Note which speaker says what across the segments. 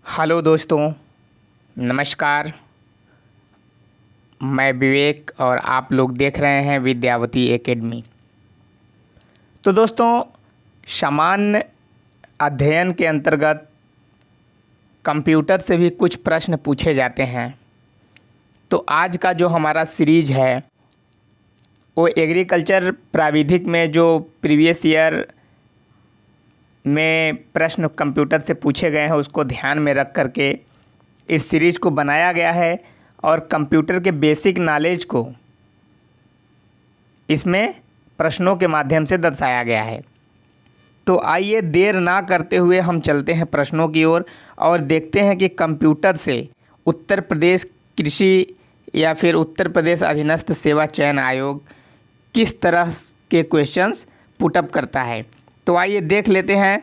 Speaker 1: Hello दोस्तों, नमस्कार। मैं विवेक और आप लोग देख रहे हैं विद्यावती एकेडमी। तो दोस्तों, सामान्य अध्ययन के अंतर्गत कंप्यूटर से भी कुछ प्रश्न पूछे जाते हैं। तो आज का जो हमारा सीरीज है वो एग्रीकल्चर प्राविधिक में जो प्रीवियस ईयर में प्रश्न कंप्यूटर से पूछे गए हैं उसको ध्यान में रख करके इस सीरीज को बनाया गया है और कंप्यूटर के बेसिक नॉलेज को इसमें प्रश्नों के माध्यम से दर्शाया गया है। तो आइए देर ना करते हुए हम चलते हैं प्रश्नों की ओर और देखते हैं कि कंप्यूटर से उत्तर प्रदेश कृषि या फिर उत्तर प्रदेश अधीनस्थ सेवा चयन आयोग किस तरह के क्वेश्चंस पुटअप करता है। तो आइए देख लेते हैं।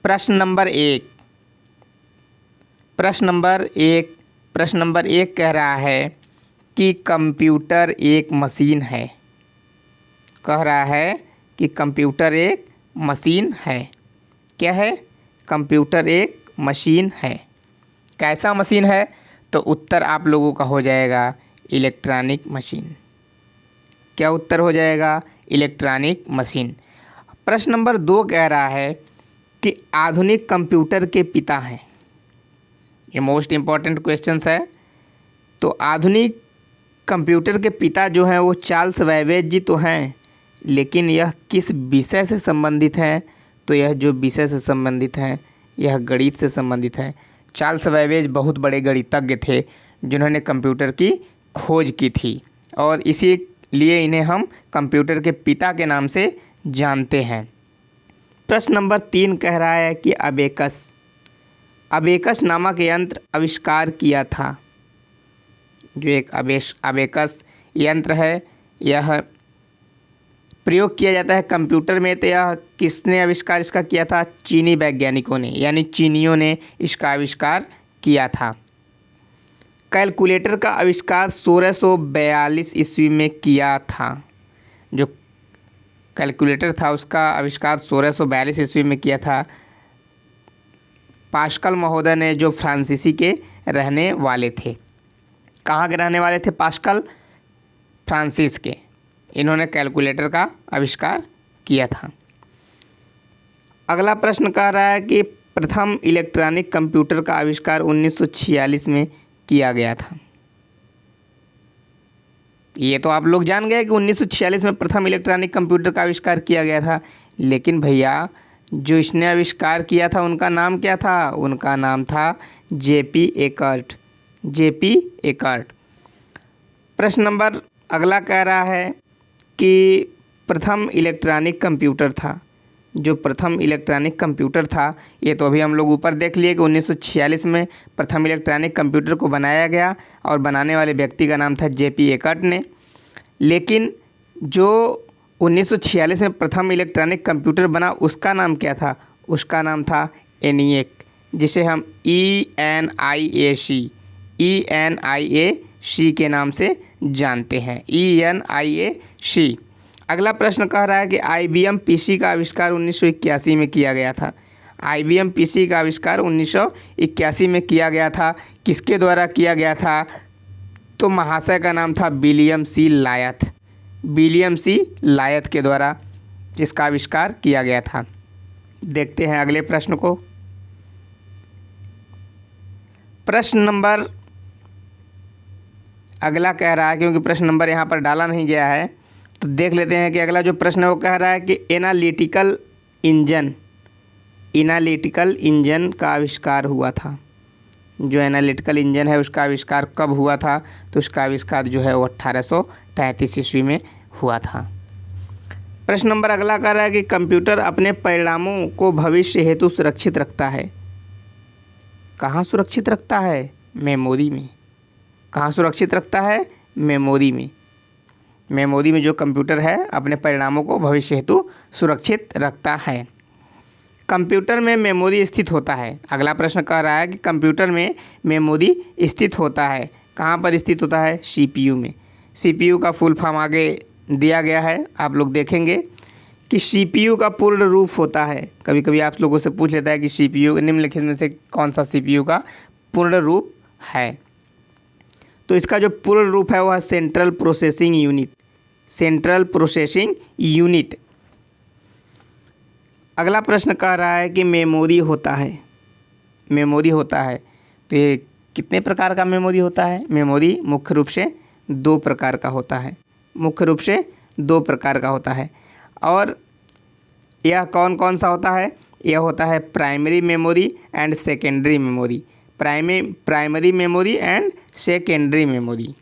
Speaker 1: प्रश्न नंबर एक कह रहा है कि कंप्यूटर एक मशीन है। कह रहा है कि कंप्यूटर एक मशीन है। क्या है? कंप्यूटर एक मशीन है। कैसा मशीन है? तो उत्तर आप लोगों का हो जाएगा इलेक्ट्रॉनिक मशीन। क्या उत्तर हो जाएगा? Electronic machine. प्रश्न नंबर 2 कह रहा है कि आधुनिक कंप्यूटर के पिता हैं। ये मोस्ट इम्पॉर्टेंट क्वेश्चंस है। तो आधुनिक कंप्यूटर के पिता जो हैं वो चार्ल्स बैबेज जी तो हैं, लेकिन यह किस विषय से संबंधित है? तो यह जो विषय से संबंधित है यह गणित से संबंधित है। चार्ल्स बैबेज बहुत बड़े गणितज्ञ थे जिन्होंने कंप्यूटर की खोज की थी और इसीलिए इन्हें हम कंप्यूटर के पिता के नाम से जानते हैं। प्रश्न नंबर 3 कह रहा है कि अबेकस नामक यंत्र आविष्कार किया था। जो एक अबेकस यंत्र है यह प्रयोग किया जाता है कंप्यूटर में। तो यह किसने आविष्कार इसका किया था? चीनी वैज्ञानिकों ने, यानी चीनियों ने इसका आविष्कार किया था। कैलकुलेटर का आविष्कार 1642 ईस्वी में किया था। जो कैलकुलेटर था उसका आविष्कार 1642 ईस्वी में किया था पास्कल महोदय ने, जो फ्रांसीसी के रहने वाले थे। कहाँ के रहने वाले थे? पास्कल, फ्रांसीस के। इन्होंने कैलकुलेटर का आविष्कार किया था। अगला प्रश्न कह रहा है कि प्रथम इलेक्ट्रॉनिक कंप्यूटर का आविष्कार 1946 में किया गया था। ये तो आप लोग जान गए कि 1946 में प्रथम इलेक्ट्रॉनिक कंप्यूटर का आविष्कार किया गया था, लेकिन भैया जो इसने आविष्कार किया था उनका नाम क्या था? उनका नाम था जेपी एकर्ट। प्रश्न नंबर अगला कह रहा है कि प्रथम इलेक्ट्रॉनिक कंप्यूटर था। जो प्रथम इलेक्ट्रॉनिक कंप्यूटर था ये तो अभी हम लोग ऊपर देख लिए कि 1946 में प्रथम इलेक्ट्रॉनिक कंप्यूटर को बनाया गया और बनाने वाले व्यक्ति का नाम था जेपी एकर्ट ने। लेकिन जो 1946 में प्रथम इलेक्ट्रॉनिक कंप्यूटर बना उसका नाम क्या था? उसका नाम था ENIAC, जिसे हम ENIAC के नाम से जानते हैं। ENIAC। अगला प्रश्न कह रहा है कि IBM PC का आविष्कार 1981 में किया गया था। IBM PC का आविष्कार 1981 में किया गया था। किसके द्वारा किया गया था? तो महाशय का नाम था विलियम सी लायथ के द्वारा इसका आविष्कार किया गया था। देखते हैं अगले प्रश्न को। प्रश्न नंबर अगला कह रहा है, क्योंकि प्रश्न नंबर यहाँ पर डाला नहीं गया है तो देख लेते हैं कि अगला जो प्रश्न है वो कह रहा है कि एनालिटिकल इंजन का आविष्कार हुआ था। जो एनालिटिकल इंजन है उसका आविष्कार कब हुआ था? तो उसका आविष्कार जो है वो 1833 ईस्वी में हुआ था। प्रश्न नंबर अगला कह रहा है कि कंप्यूटर अपने परिणामों को भविष्य हेतु सुरक्षित रखता है। कहाँ सुरक्षित रखता है? मेमोरी में। कहाँ सुरक्षित रखता है? मेमोरी में। मेमोरी में जो कंप्यूटर है अपने परिणामों को भविष्य हेतु सुरक्षित रखता है। कंप्यूटर में मेमोरी स्थित होता है। अगला प्रश्न कह रहा है कि कंप्यूटर में मेमोरी स्थित होता है। कहाँ पर स्थित होता है? CPU में। CPU का फुल फॉर्म आगे दिया गया है, आप लोग देखेंगे कि सीपीयू का पूर्ण रूप होता है। कभी कभी आप लोगों से पूछ लेता है कि सीपीयू निम्नलिखित में से कौन सा सीपीयू का पूर्ण रूप है। तो इसका जो पूर्ण रूप है वह central processing unit, central processing unit. अगला प्रश्न कह रहा है कि मेमोरी होता है, मेमोरी होता है तो ये कितने प्रकार का मेमोरी होता है। मेमोरी मुख्य रूप से दो प्रकार का होता है, मुख्य रूप से दो प्रकार का होता है। और यह कौन कौन सा होता है। यह होता है primary memory and secondary memory, primary memory and secondary memory.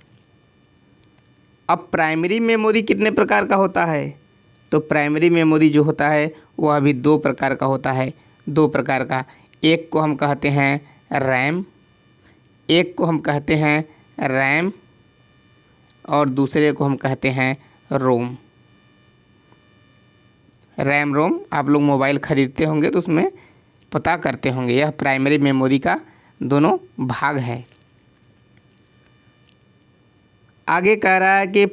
Speaker 1: अब प्राइमरी मेमोरी कितने प्रकार का होता है। तो प्राइमरी मेमोरी जो होता है वह भी दो प्रकार का होता है, दो प्रकार का। एक को हम कहते हैं रैम, एक को हम कहते हैं रैम और दूसरे को हम कहते हैं रोम। रैम रोम आप लोग मोबाइल ख़रीदते होंगे तो उसमें पता करते होंगे, यह प्राइमरी मेमोरी का दोनों भाग है। आगे कह रहा है कि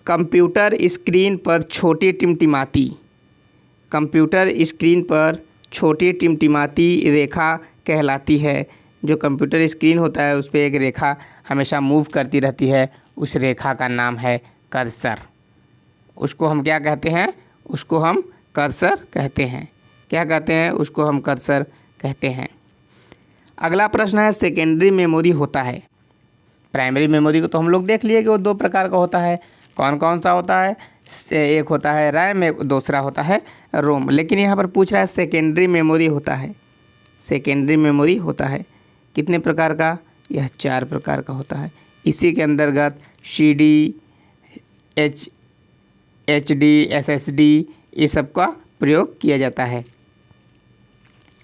Speaker 1: कंप्यूटर स्क्रीन पर छोटी टिमटिमाती, कंप्यूटर स्क्रीन पर छोटी टिमटिमाती रेखा कहलाती है। जो कंप्यूटर स्क्रीन होता है उस पर एक रेखा हमेशा मूव करती रहती है, उस रेखा का नाम है कर्सर। उसको हम क्या कहते हैं, उसको हम कर्सर कहते हैं। क्या कहते हैं, उसको हम कर्सर कहते हैं। अगला प्रश्न है सेकेंडरी मेमोरी होता है। प्राइमरी मेमोरी को तो हम लोग देख लिए कि वो दो प्रकार का होता है। कौन कौन सा होता है, एक होता है रैम, एक दूसरा होता है रोम। लेकिन यहाँ पर पूछ रहा है सेकेंडरी मेमोरी होता है, सेकेंडरी मेमोरी होता है कितने प्रकार का। यह चार प्रकार का होता है। इसी के अंतर्गत CD, HD, SSD ये सब का प्रयोग किया जाता है।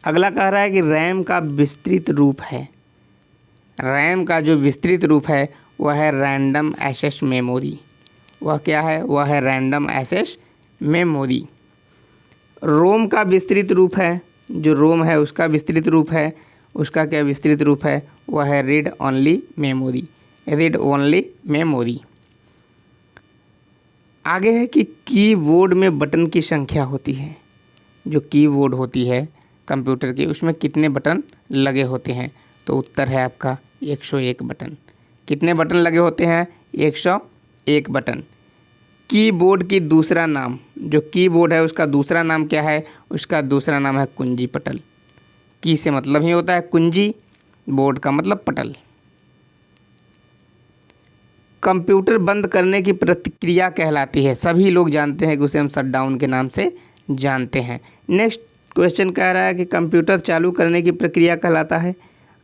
Speaker 1: अगला कह रहा है कि रैम का विस्तृत रूप है, रैम का जो विस्तृत रूप है वह है रैंडम एक्सेस मेमोरी। वह क्या है, वह है रैंडम एक्सेस मेमोरी। रोम का विस्तृत रूप है, जो रोम है उसका विस्तृत रूप है, उसका क्या विस्तृत रूप है, वह है read only memory, read only memory. आगे है कि कीबोर्ड में बटन की संख्या होती है। जो कीबोर्ड होती है कंप्यूटर की उसमें कितने बटन लगे होते हैं। तो उत्तर है आपका 101 बटन। कितने बटन लगे होते हैं, 101 बटन। कीबोर्ड की दूसरा नाम, जो कीबोर्ड है उसका दूसरा नाम क्या है, उसका दूसरा नाम है कुंजी पटल। की से मतलब ही होता है कुंजी, बोर्ड का मतलब पटल। कंप्यूटर बंद करने की प्रतिक्रिया कहलाती है। सभी लोग जानते हैं कि उसे हम शटडाउन के नाम से जानते हैं। नेक्स्ट क्वेश्चन कह रहा है कि कंप्यूटर चालू करने की प्रक्रिया कहलाता है।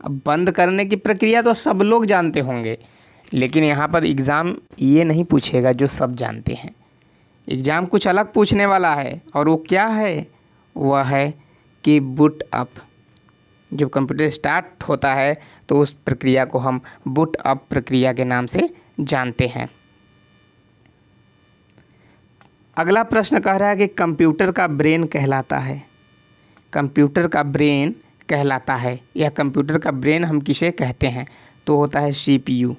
Speaker 1: अब बंद करने की प्रक्रिया तो सब लोग जानते होंगे, लेकिन यहाँ पर एग्ज़ाम ये नहीं पूछेगा जो सब जानते हैं। एग्ज़ाम कुछ अलग पूछने वाला है और वो क्या है, वह है कि बूट अप। जब कंप्यूटर स्टार्ट होता है तो उस प्रक्रिया को हम बूट अप प्रक्रिया के नाम से जानते हैं। अगला प्रश्न कह रहा है कि कंप्यूटर का ब्रेन कहलाता है, कंप्यूटर का ब्रेन कहलाता है। यह कंप्यूटर का ब्रेन हम किसे कहते हैं, तो होता है CPU।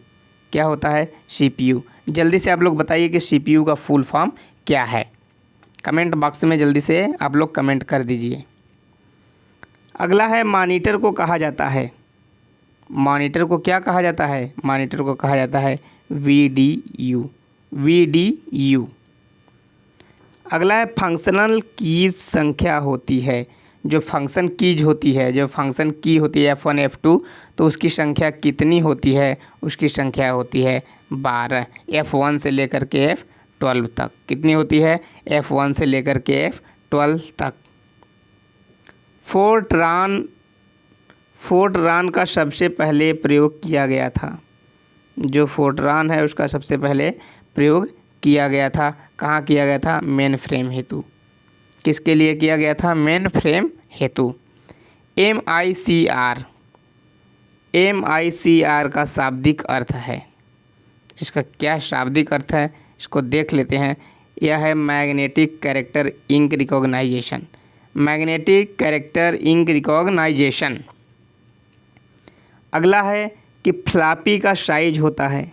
Speaker 1: क्या होता है, CPU। जल्दी से आप लोग बताइए कि CPU का फुल फॉर्म क्या है। कमेंट बॉक्स में जल्दी से आप लोग कमेंट कर दीजिए। अगला है मॉनिटर को कहा जाता है, मॉनिटर को क्या कहा जाता है, मॉनिटर को कहा जाता है VDU, VDU। अगला है फंक्शनल कीज संख्या होती है। जो फंक्शन कीज होती है, जो फंक्शन की होती है F1 F2, तो उसकी संख्या कितनी होती है, उसकी संख्या होती है 12। F1 से लेकर के F12 तक कितनी होती है, F1 से लेकर के F12 तक। फोर्ट्रान का सबसे पहले प्रयोग किया गया था। जो फोर्ट्रान है उसका सबसे पहले प्रयोग किया गया था, कहाँ किया गया था, मेन फ्रेम हेतु। किसके लिए किया गया था, मेन फ्रेम हेतु। MICR, MICR का शाब्दिक अर्थ है, इसका क्या शाब्दिक अर्थ है इसको देख लेते हैं। यह है magnetic character ink recognization, magnetic character ink recognization. अगला है कि फ्लॉपी का साइज होता है,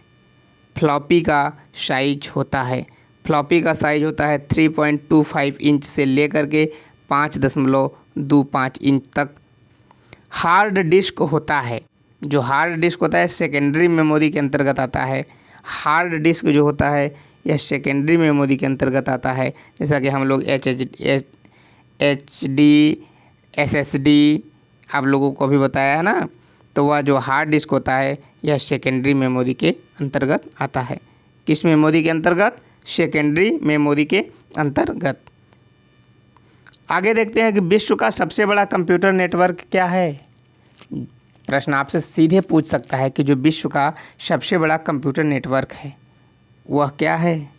Speaker 1: फ्लॉपी का साइज होता है, फ्लॉपी का साइज होता है 3.25 इंच से लेकर के 5.25 इंच तक। हार्ड डिस्क होता है, जो हार्ड डिस्क होता है सेकेंडरी मेमोरी के अंतर्गत आता है। हार्ड डिस्क जो होता है यह सेकेंडरी मेमोरी के अंतर्गत आता है। जैसा कि हम लोग HD SSD आप लोगों को भी बताया है ना, तो वह जो हार्ड डिस्क होता है यह सेकेंडरी मेमोरी के अंतर्गत आता है। किस मेमोरी के अंतर्गत? सेकेंडरी मेमोरी के अंतर्गत। आगे देखते हैं कि विश्व का सबसे बड़ा कंप्यूटर नेटवर्क क्या है। प्रश्न आपसे सीधे पूछ सकता है कि जो विश्व का सबसे बड़ा कंप्यूटर नेटवर्क है वह क्या है।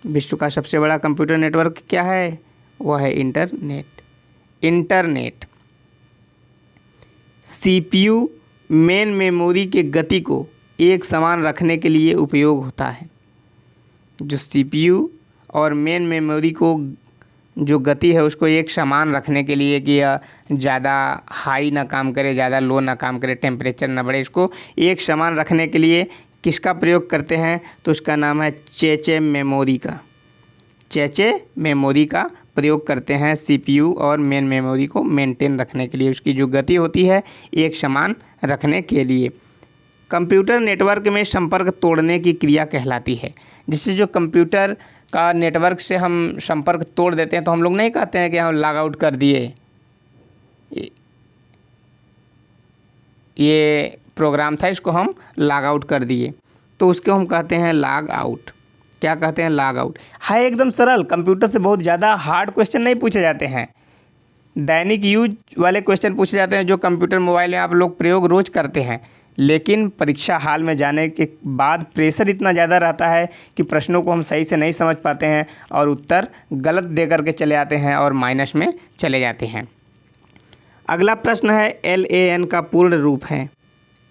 Speaker 1: विश्व का सबसे बड़ा कंप्यूटर नेटवर्क क्या है? वह है इंटरनेट। CPU मेन मेमोरी के गति को एक समान रखने के लिए उपयोग होता है। जो CPU और मेन मेमोरी को जो गति है उसको एक समान रखने के लिए कि यह ज़्यादा हाई ना काम करे, ज़्यादा लो ना काम करे, टेम्परेचर ना बढ़े, इसको एक समान रखने के लिए किसका प्रयोग करते हैं? तो उसका नाम है चेचे मेमोरी का। चेचे मेमोरी का प्रयोग करते हैं CPU और मेन मेमोरी को मेंटेन रखने के लिए, उसकी जो गति होती है एक समान रखने के लिए। कंप्यूटर नेटवर्क में संपर्क तोड़ने की क्रिया कहलाती है। जिससे जो कंप्यूटर का नेटवर्क से हम संपर्क तोड़ देते हैं तो हम लोग नहीं कहते हैं कि हम लॉग आउट कर दिए, ये प्रोग्राम था इसको हम लॉग आउट कर दिए, तो उसको हम कहते हैं लॉग आउट। क्या कहते हैं? Log out. है एकदम सरल, कंप्यूटर से बहुत ज़्यादा हार्ड क्वेश्चन नहीं पूछे जाते हैं। दैनिक यूज वाले क्वेश्चन पूछे जाते हैं जो कंप्यूटर मोबाइल में आप लोग प्रयोग रोज़ करते हैं, लेकिन परीक्षा हाल में जाने के बाद प्रेशर इतना ज़्यादा रहता है कि प्रश्नों को हम सही से नहीं समझ पाते हैं और उत्तर गलत दे करके चले आते हैं और माइनस में चले जाते हैं। अगला प्रश्न है LAN का पूर्ण रूप है।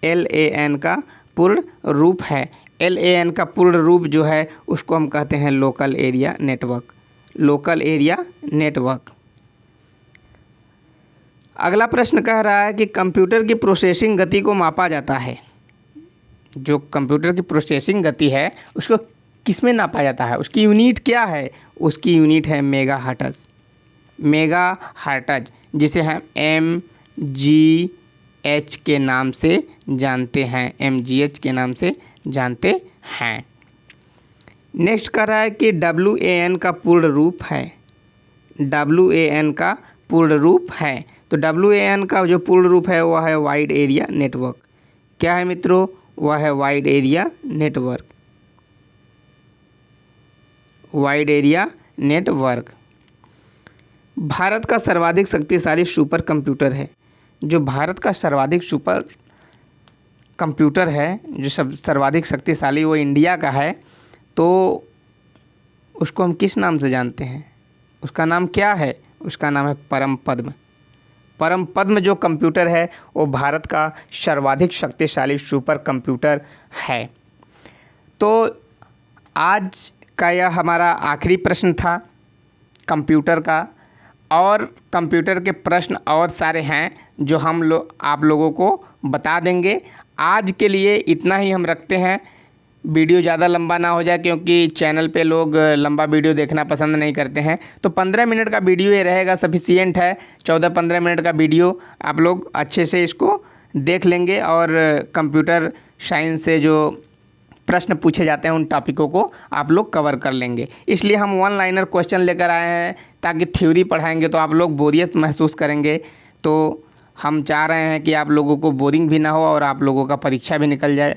Speaker 1: LAN का पूर्ण रूप है। LAN का पूर्ण रूप जो है उसको हम कहते हैं local area network. Local area network. अगला प्रश्न कह रहा है कि कंप्यूटर की प्रोसेसिंग गति को मापा जाता है। जो कंप्यूटर की प्रोसेसिंग गति है उसको किस में नापा जाता है? उसकी यूनिट क्या है? उसकी यूनिट है मेगाहर्ट्ज़। मेगाहर्ट्ज़ जिसे हम MGH के नाम से जानते हैं। MGH के नाम से जानते हैं। नेक्स्ट कह रहा है कि WAN का पूर्ण रूप है। WAN का पूर्ण रूप है। तो WAN का जो पूर्ण रूप है वह है वाइड एरिया नेटवर्क। क्या है मित्रों? वह है wide area network. Wide area network. Bharat का सर्वाधिक शक्तिशाली सुपर कंप्यूटर है। जो भारत का सर्वाधिक सुपर कंप्यूटर है, जो सर्वाधिक शक्तिशाली, वो इंडिया का है। तो उसको हम किस नाम से जानते हैं? उसका नाम क्या है? उसका नाम है परम पद्म। परम पद्म जो कंप्यूटर है वो भारत का सर्वाधिक शक्तिशाली सुपर कंप्यूटर है। तो आज का यह हमारा आखिरी प्रश्न था कंप्यूटर का, और कंप्यूटर के प्रश्न और सारे हैं जो हम आप लोगों को बता देंगे। आज के लिए इतना ही हम रखते हैं। वीडियो ज़्यादा लंबा ना हो जाए, क्योंकि चैनल पे लोग लंबा वीडियो देखना पसंद नहीं करते हैं। तो 15 मिनट का वीडियो ये रहेगा, सफिशिएंट है। 14-15 मिनट का वीडियो आप लोग अच्छे से इसको देख लेंगे और कंप्यूटर साइंस से जो प्रश्न पूछे जाते हैं उन टॉपिकों को आप लोग कवर कर लेंगे। इसलिए हम वन लाइनर क्वेश्चन लेकर आए हैं, ताकि थ्योरी पढ़ाएंगे तो आप लोग बोरियत महसूस करेंगे। तो हम चाह रहे हैं कि आप लोगों को बोरिंग भी ना हो और आप लोगों का परीक्षा भी निकल जाए।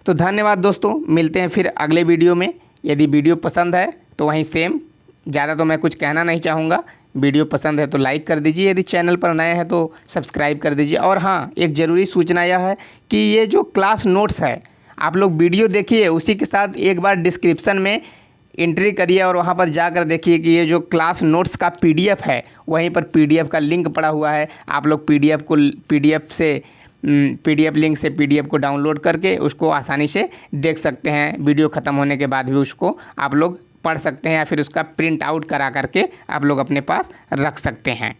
Speaker 1: तो धन्यवाद दोस्तों, मिलते हैं फिर अगले वीडियो में। यदि वीडियो पसंद है तो वहीं सेम, ज़्यादा तो मैं कुछ कहना नहीं चाहूँगा। वीडियो पसंद है तो लाइक कर दीजिए, यदि चैनल पर नए हैं तो सब्सक्राइब कर दीजिए। और हाँ, एक ज़रूरी सूचना यह है कि ये जो क्लास नोट्स है, आप लोग वीडियो देखिए, उसी के साथ एक बार डिस्क्रिप्शन में एंट्री करिए और वहाँ पर जाकर देखिए कि ये जो क्लास नोट्स का PDF है, वहीं पर PDF का लिंक पड़ा हुआ है। आप लोग PDF लिंक से PDF को डाउनलोड करके उसको आसानी से देख सकते हैं। वीडियो ख़त्म होने के बाद भी उसको आप लोग पढ़ सकते हैं, या फिर उसका प्रिंट आउट करा करके आप लोग अपने पास रख सकते हैं।